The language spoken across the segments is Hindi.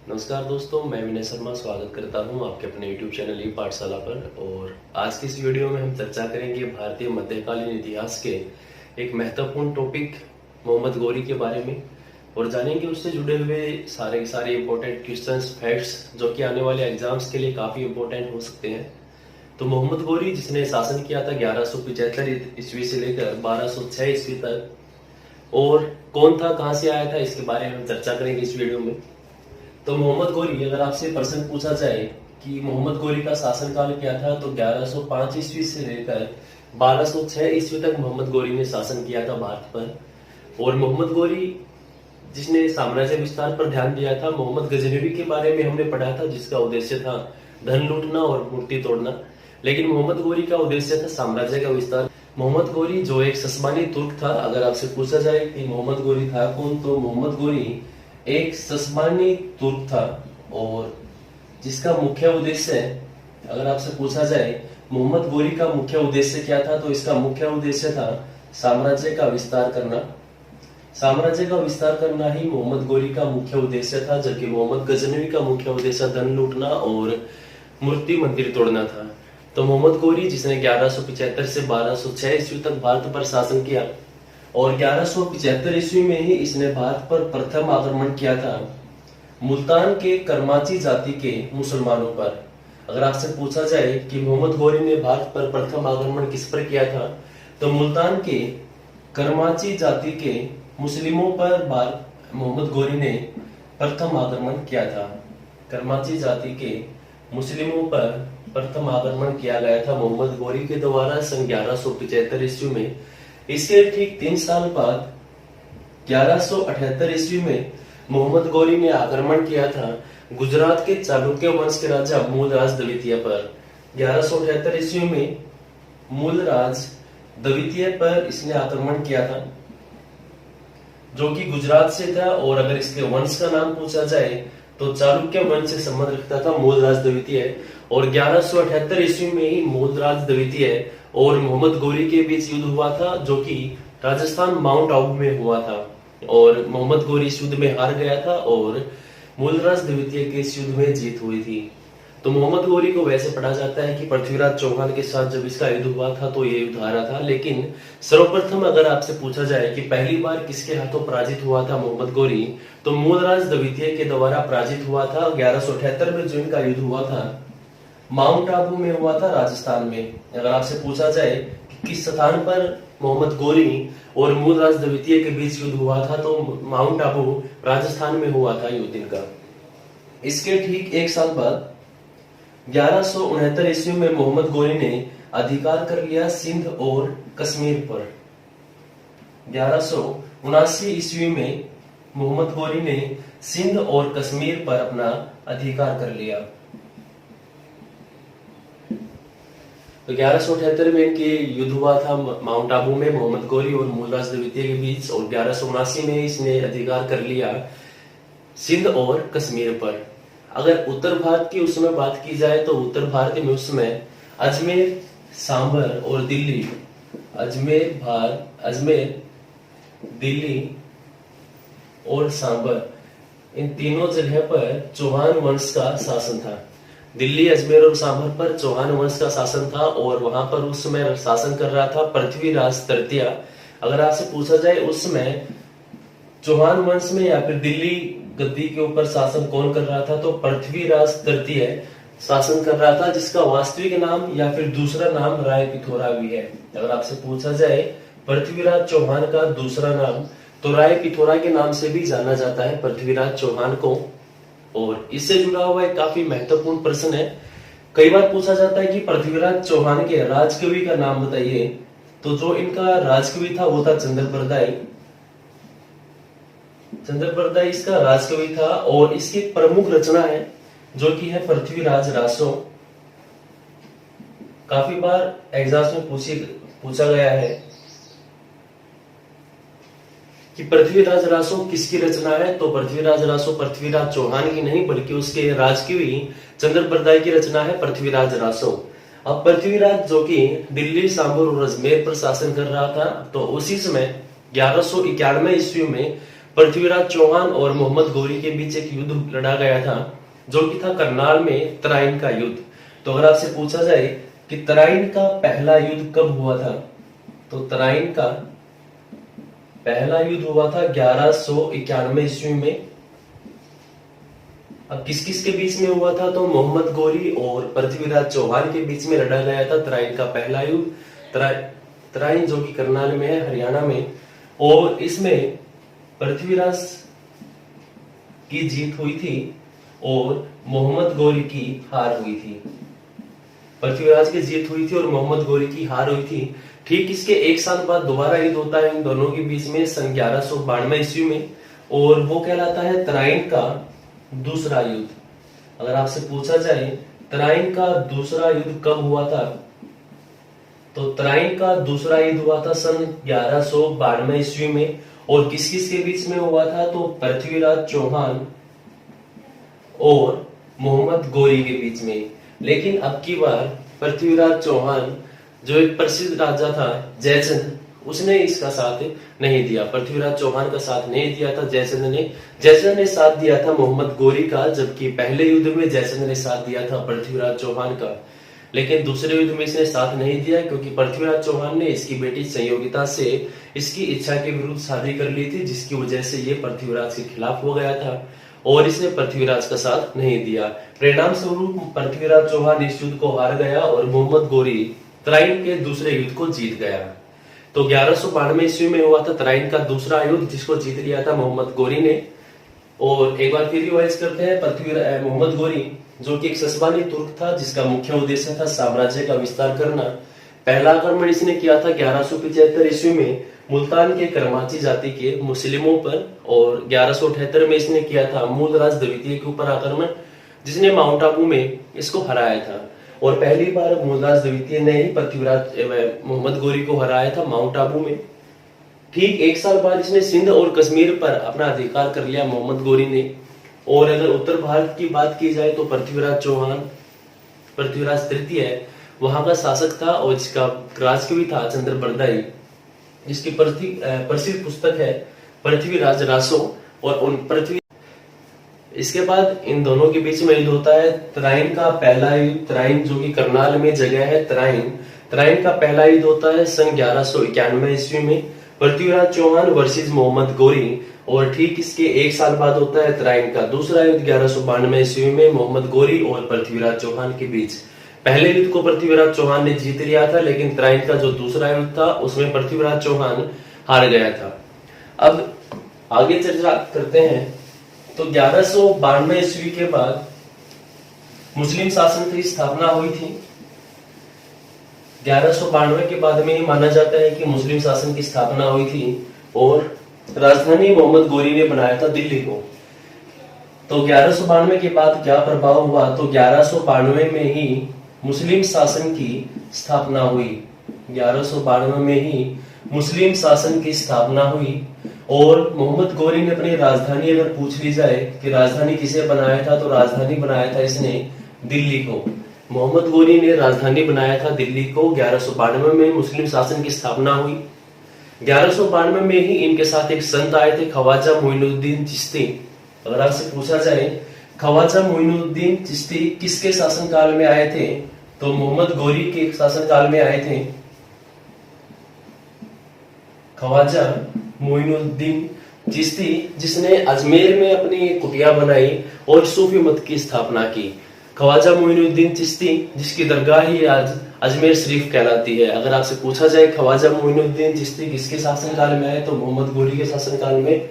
नमस्कार दोस्तों, मैं विनय शर्मा स्वागत करता हूं आपके अपने YouTube चैनल ई पाठशाला पर। और आज की इस वीडियो में हम चर्चा करेंगे भारतीय मध्यकालीन इतिहास के एक महत्वपूर्ण टॉपिक मोहम्मद गौरी के बारे में और जानेंगे उससे जुड़े हुए सारे के सारे इम्पोर्टेंट क्वेश्चंस, फैक्ट्स जो कि आने वाले एग्जाम्स के लिए काफ़ी इम्पोर्टेंट हो सकते हैं। तो मोहम्मद गौरी जिसने शासन किया था 1175 ईस्वी से लेकर 1206 ईस्वी तक, और कौन था, कहाँ से आया था, इसके बारे में हम चर्चा करेंगे इस वीडियो में। तो मोहम्मद गौरी, अगर आपसे प्रश्न पूछा जाए कि मोहम्मद गौरी का शासनकाल क्या था, तो 1105 ईस्वी से लेकर 1206 ईस्वी तक मोहम्मद गौरी ने शासन किया था भारत पर। और मोहम्मद गौरी जिसने साम्राज्य विस्तार पर ध्यान दिया था, मोहम्मद गजनवी के बारे में हमने पढ़ा था जिसका उद्देश्य था धन लूटना और मूर्ति तोड़ना, लेकिन मोहम्मद गौरी का उद्देश्य था साम्राज्य का विस्तार। मोहम्मद गौरी जो एक सस्मानी तुर्क था, अगर आपसे पूछा जाए कि मोहम्मद गौरी था कौन, तो मोहम्मद गौरी एक सस्मानी तुर्क था और जिसका मुख्य उद्देश्य, अगर आपसे पूछा जाए मोहम्मद गौरी का मुख्य उद्देश्य क्या था, तो इसका मुख्य उद्देश्य था साम्राज्य का विस्तार करना। साम्राज्य का विस्तार करना ही मोहम्मद गौरी का मुख्य उद्देश्य था, जबकि मोहम्मद गजनवी का मुख्य उद्देश्य धन लूटना और मूर्ति मंदिर तोड़ना था। तो मोहम्मद गौरी जिसने 1175 से 1206 ईस्वी तक भारत पर शासन किया और 1175 ईस्वी में ही इसने भारत पर प्रथम आक्रमण किया था मुल्तान के करमाची जाति के मुसलमानों पर। अगर आपसे पूछा जाए कि मोहम्मद गौरी ने भारत पर प्रथम आक्रमण किस पर किया था, तो मुल्तान के करमाची जाति के मुस्लिमों पर मोहम्मद गौरी ने प्रथम आक्रमण किया था। करमाची जाति के मुस्लिमों पर प्रथम आक्रमण किया गया था मोहम्मद गौरी के द्वारा सन 1175 ईस्वी में। इसके ठीक 3 साल बाद 1178 ईस्वी में मोहम्मद गौरी ने आक्रमण किया था गुजरात के चालुक्य वंश के राजा मूलराज द्वितीय पर। 1178 ईस्वी में मूलराज द्वितीय पर इसने आक्रमण किया था, जो कि गुजरात से था। और अगर इसके वंश का नाम पूछा जाए तो चालुक्य वंश से संबंध रखता था मूलराज द्वितीय। और 1178 ईस्वी में ही मूलराज द्वितीय और मोहम्मद गौरी के बीच युद्ध हुआ था, जो कि राजस्थान माउंट आबू में हुआ था। और मोहम्मद गौरी इस युद्ध में हार गया था और मूलराज द्वितीय के इस युद्ध में जीत हुई थी। तो मोहम्मद गौरी को वैसे पढ़ा जाता है कि पृथ्वीराज चौहान के साथ जब इसका युद्ध हुआ था तो ये युद्ध हारा था। लेकिन सर्वप्रथम अगर आपसे पूछा जाए कि पहली बार किसके हाथों पराजित हुआ था मोहम्मद गौरी, तो मूलराज द्वितीय के द्वारा पराजित हुआ था। 1178 में जो इनका युद्ध हुआ था माउंट आबू में हुआ था, राजस्थान में। अगर आपसे पूछा जाए कि किस स्थान पर मोहम्मद गौरी और मूलराज द्वितीय के बीच युद्ध हुआ था, तो माउंट आबू राजस्थान में हुआ था युद्ध इनका। इसके ठीक 1 साल बाद 1169 ईस्वी में मोहम्मद गौरी ने अधिकार कर लिया सिंध और कश्मीर पर। 1179 ईस्वी में मोहम्मद गौरी ने सिंध और कश्मीर पर अपना अधिकार कर लिया। तो 1178 में इनके युद्ध हुआ था माउंट आबू में मोहम्मद गौरी और मूलराज द्वितीय के बीच, और 1179 में इसने अधिकार कर लिया सिंध और कश्मीर पर। अगर उत्तर भारत की उसमें बात की जाए तो उत्तर भारत में उसमें अजमेर, सांबर और दिल्ली, अजमेर, दिल्ली और सांबर, इन तीनों जगह पर चौहान वंश का शासन था। दिल्ली, अजमेर और सांभर पर चौहान वंश का शासन था और वहां पर उस समय शासन कर रहा था पृथ्वीराज तृतीय। अगर आपसे पूछा जाए उस समय चौहान वंश में या फिर दिल्ली गद्दी के ऊपर शासन कौन कर रहा था, तो पृथ्वीराज तृतीय शासन कर रहा था, जिसका वास्तविक नाम या फिर दूसरा नाम राय पिथौरा भी है। अगर आपसे पूछा जाए पृथ्वीराज चौहान का दूसरा नाम, तो राय पिथौरा के नाम से भी जाना जाता है पृथ्वीराज चौहान को। और इससे जुड़ा हुआ एक काफी महत्वपूर्ण प्रश्न है, कई बार पूछा जाता है कि पृथ्वीराज चौहान के राजकवि का नाम बताइए, तो जो इनका राजकवि था वो था चंद्रप्रदायी। चंद्रप्रदायी इसका राजकवि था और इसकी प्रमुख रचना है जो कि है पृथ्वीराज रासो। काफी बार एग्जाम में पूछा गया है कि पृथ्वीराज रासो किसकी रचना है, तो पृथ्वीराज रासो पृथ्वीराज चौहान की नहीं बल्कि उसके राजकवि चंद्रप्रदायी की रचना है पृथ्वीराज रासो। अब पृथ्वीराज जो कि दिल्ली, सांबर और अजमेर पर शासन कर रहा था, तो उसी समय 1191 ईस्वी में पृथ्वीराज चौहान और मोहम्मद गोरी के बीच एक युद्ध लड़ा गया था, जो कि था करनाल में तराइन का युद्ध। तो अगर आपसे पूछा जाए कि तराइन का पहला युद्ध कब हुआ था, तो तराइन का पहला युद्ध हुआ था 1191 ईस्वी में। अब किस किस के बीच में हुआ था, तो मोहम्मद गोरी और पृथ्वीराज चौहान के बीच में लड़ा गया था तराइन का पहला युद्ध। तराइन जो कि करनाल में है, हरियाणा में, और इसमें पृथ्वीराज की जीत हुई थी और मोहम्मद गोरी की हार हुई थी। पृथ्वीराज की जीत हुई थी और मोहम्मद गोरी की हार हुई थी। ठीक इसके एक साल बाद दोबारा युद्ध होता है इन दोनों के बीच में सन 1192 ईस्वी में, और वो कहलाता है तराइन का दूसरा युद्ध। अगर आपसे पूछा जाए तराइन का दूसरा युद्ध कब हुआ था, तो तराइन का दूसरा युद्ध हुआ था सन 1192 ईस्वी में, और किस किस के बीच में हुआ था, तो पृथ्वीराज चौहान और मोहम्मद गोरी के बीच में। लेकिन अब की बार पृथ्वीराज चौहान जो एक प्रसिद्ध राजा था जयचंद, उसने इसका साथ नहीं दिया, पृथ्वीराज चौहान का साथ नहीं दिया था जयचंद ने साथ दिया था मोहम्मद गोरी का, जबकि पहले युद्ध में जयचंद ने साथ दिया था पृथ्वीराज चौहान का। लेकिन दूसरे युद्ध में इसने साथ नहीं दिया, क्योंकि पृथ्वीराज चौहान ने इसकी बेटी संयोगिता से इसकी इच्छा के विरुद्ध शादी कर ली थी, जिसकी वजह से ये पृथ्वीराज के खिलाफ हो गया था और इसने पृथ्वीराज का साथ नहीं दिया। परिणाम स्वरूप पृथ्वीराज चौहान इस युद्ध को हार गया और मोहम्मद गोरी तराइन के दूसरे युद्ध को जीत गया। तो 1192 ईस्वी में हुआ था तराइन का दूसरा युद्ध, जिसको जीत लिया था मोहम्मद गोरी ने। और एक बार फिर रिवाइज करते हैं, मोहम्मद गोरी जो कि एक सस्बानी तुर्क था, जिसका मुख्य उद्देश्य था साम्राज्य का विस्तार करना। पहला आक्रमण इसने किया था 1175 ईस्वी में मुल्तान के करमाची जाति के मुस्लिमों पर, और 1178 में इसने किया था मूलराज द्वितीय के ऊपर आक्रमण, जिसने माउंट आबू में इसको हराया था। और पहली बार मूलराज द्वितीय ने ही पृथ्वीराज मोहम्मद गोरी को हराया था माउंट आबू में। ठीक एक साल बाद इसने सिंध और कश्मीर पर अपना अधिकार कर लिया मोहम्मद गोरी ने। और अगर उत्तर भारत की बात की जाए तो पृथ्वीराज चौहान, पृथ्वीराज तृतीय वहां का शासक था, और जिसका राजकवि था चंद्र बरदाई, जिसकी प्रसिद्ध पुस्तक है पृथ्वीराज रासो। और उन पृथ्वी इसके बाद इन दोनों के बीच में युद्ध होता है तराइन का पहला युद्ध, तराइन जो कि करनाल में जगह है तराइन का पहला युद्ध होता है सन 1191 ईस्वी में, पृथ्वीराज चौहान वर्सेस मोहम्मद गोरी। और ठीक इसके एक साल बाद होता है तराइन का दूसरा युद्ध 1192 ईस्वी में मोहम्मद गोरी और पृथ्वीराज चौहान के बीच। पहले युद्ध को पृथ्वीराज चौहान ने जीत लिया था, लेकिन तराइन का जो दूसरा युद्ध था उसमें पृथ्वीराज चौहान हार गया था। अब आगे चर्चा करते हैं। तो 1192 ईस्वी के बाद मुस्लिम शासन की स्थापना हुई थी। 1192 के बाद में ही माना जाता है कि मुस्लिम शासन की स्थापना हुई थी, और राजधानी मोहम्मद गोरी ने बनाया था दिल्ली को। तो 1192 के बाद क्या प्रभाव हुआ, तो 1192 में ही मुस्लिम शासन की स्थापना हुई। 1192 में ही मुस्लिम शासन की स्थापना हुई, और मोहम्मद गोरी ने अपनी राजधानी अगर पूछ ली जाए कि राजधानी किसे बनाया था, तो राजधानी बनाया था इसने दिल्ली को। मोहम्मद गोरी ने राजधानी बनाया था दिल्ली को। 1192 में मुस्लिम शासन की स्थापना हुई। 1192 में ही इनके साथ एक संत आए थे, ख्वाजा मोइनुद्दीन चिश्ती। अगर आपसे पूछा जाए ख्वाजा मोइनुद्दीन चिश्ती किसके शासनकाल में आए थे, तो मोहम्मद गोरी के शासनकाल में आए थे। ख्वाजा मोइनुद्दीन चिश्ती, जिसने अजमेर में अपनी कुटिया बनाई और सूफी मत की स्थापना की। ख्वाजा मोइनुद्दीन चिश्ती, जिसकी दरगाह ही आज अजमेर शरीफ कहलाती है। अगर आपसे पूछा जाए ख्वाजा मोइनुद्दीन चिश्ती किसके शासनकाल में आए, तो मोहम्मद गोरी के शासनकाल में,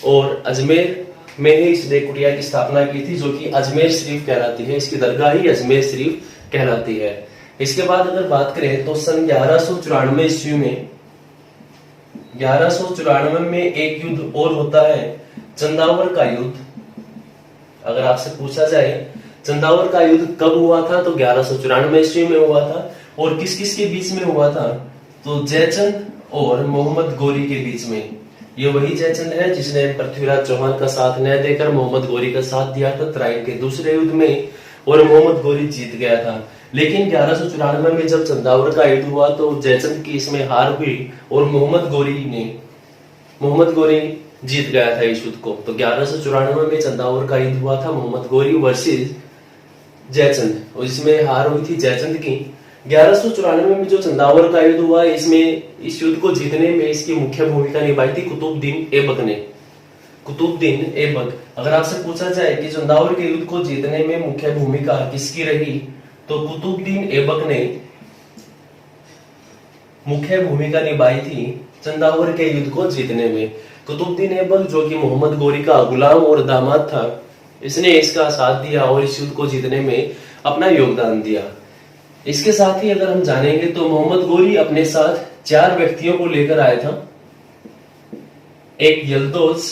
और अजमेर में ही इसने कुटिया की स्थापना की थी, जो कि अजमेर शरीफ कहलाती है। इसकी दरगाह ही अजमेर शरीफ कहलाती है। इसके बाद अगर बात करें तो सन 1194 ईस्वी में 1194 में एक युद्ध और होता है, चंदावर का युद्ध। अगर आपसे पूछा जाए चंदावर का युद्ध कब हुआ था, तो 1194 ईस्वी में हुआ था। और किस किस के बीच में हुआ था, तो जयचंद और मोहम्मद गोरी के बीच में। ये वही जयचंद है जिसने पृथ्वीराज चौहान का साथ न देकर मोहम्मद गोरी का साथ दिया था तराइन के दूसरे युद्ध में, और मोहम्मद गोरी जीत गया था। लेकिन 1194 में जब चंदावर का युद्ध हुआ तो जयचंद की इसमें हार हुई, और मोहम्मद गोरी जीत गया था इस युद्ध को। तो 1194 में चंदावर का युद्ध हुआ था मोहम्मद गौरी वर्सेस जयचंद, और इसमें हार हुई थी जयचंद की। 1194 में जो चंदावर का युद्ध हुआ, इसमें इस युद्ध को जीतने में इसकी मुख्य भूमिका निभाई थी कुतुबुद्दीन ऐबक ने। कुतुबुद्दीन ऐबक। अगर आपसे पूछा जाए कि चंदावर के युद्ध को जीतने में मुख्य भूमिका किसकी रही, तो कुतुबुद्दीन ऐबक ने मुख्य भूमिका निभाई थी चंदावर के युद्ध को जीतने में। कुतुबुद्दीन ऐबक, जो कि मोहम्मद गौरी का गुलाम और दामाद था, इसने इसका साथ दिया और इस युद्ध को जीतने में अपना योगदान दिया। इसके साथ ही अगर हम जानेंगे तो मोहम्मद गौरी अपने साथ 4 व्यक्तियों को लेकर आया था। एक यल्दोज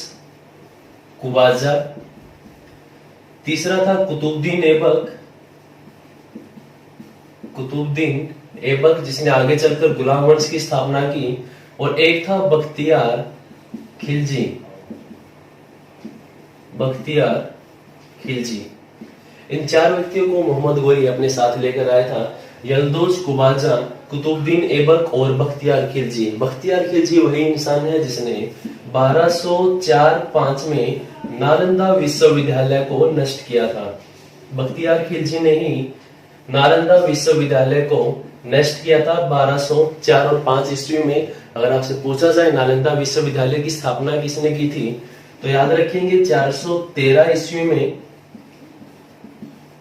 कुबाजा, तीसरा था कुतुबुद्दीन ऐबक जिसने आगे चलकर गुलाम वंश की स्थापना की, और एक था बख्तियार खिलजी। इन 4 व्यक्तियों को मोहम्मद गौरी अपने साथ लेकर आया था। यल्दोज कुबाजा, कुतुबुद्दीन ऐबक और बख्तियार खिलजी। बख्तियार खिलजी वही इंसान है जिसने 1204-5 में नालंदा विश्वविद्यालय को नष्ट किया था। बख्तियार खिलजी ने ही नालंदा विश्वविद्यालय को नष्ट किया था 1204 और 5 ईस्वी में। अगर आपसे पूछा जाए नालंदा विश्वविद्यालय की स्थापना किसने की थी, तो याद रखेंगे 413 ईस्वी में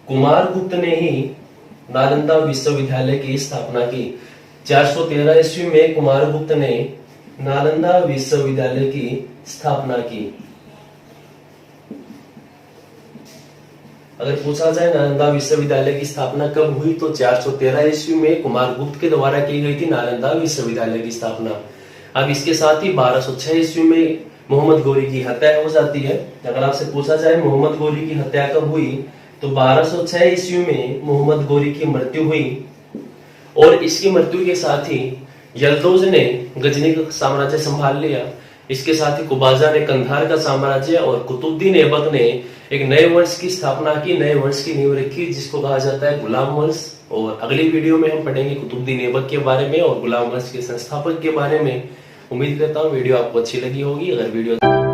कुमारगुप्त ने ही नालंदा विश्वविद्यालय की स्थापना की। 413 ईस्वी में कुमारगुप्त ने नालंदा विश्वविद्यालय की स्थापना की। अगर पूछा जाए नालंदा विश्वविद्यालय की स्थापना कब हुई, तो 413 ईस्वी में कुमारगुप्त के द्वारा की गई थी नालंदा विश्वविद्यालय की स्थापना। अब इसके साथ ही 1206 ईस्वी में मोहम्मद गौरी की हत्या हो जाती है। अगर आपसे पूछा जाए मोहम्मद गौरी की हत्या कब हुई, तो 1206 ईस्वी में मोहम्मद गौरी की मृत्यु हुई, और इसकी मृत्यु के साथ ही यल्दोज ने गजनी का साम्राज्य संभाल लिया। इसके साथ ही कुबाजा ने कंधार का साम्राज्य, और कुतुबुद्दीन ऐबक ने एक नए वंश की स्थापना की, नए वंश की नींव रखी, जिसको कहा जाता है गुलाम वंश। और अगली वीडियो में हम पढ़ेंगे कुतुबुद्दीन ऐबक के बारे में और गुलाम वंश के संस्थापक के बारे में। उम्मीद करता हूँ वीडियो आपको अच्छी लगी होगी। अगर वीडियो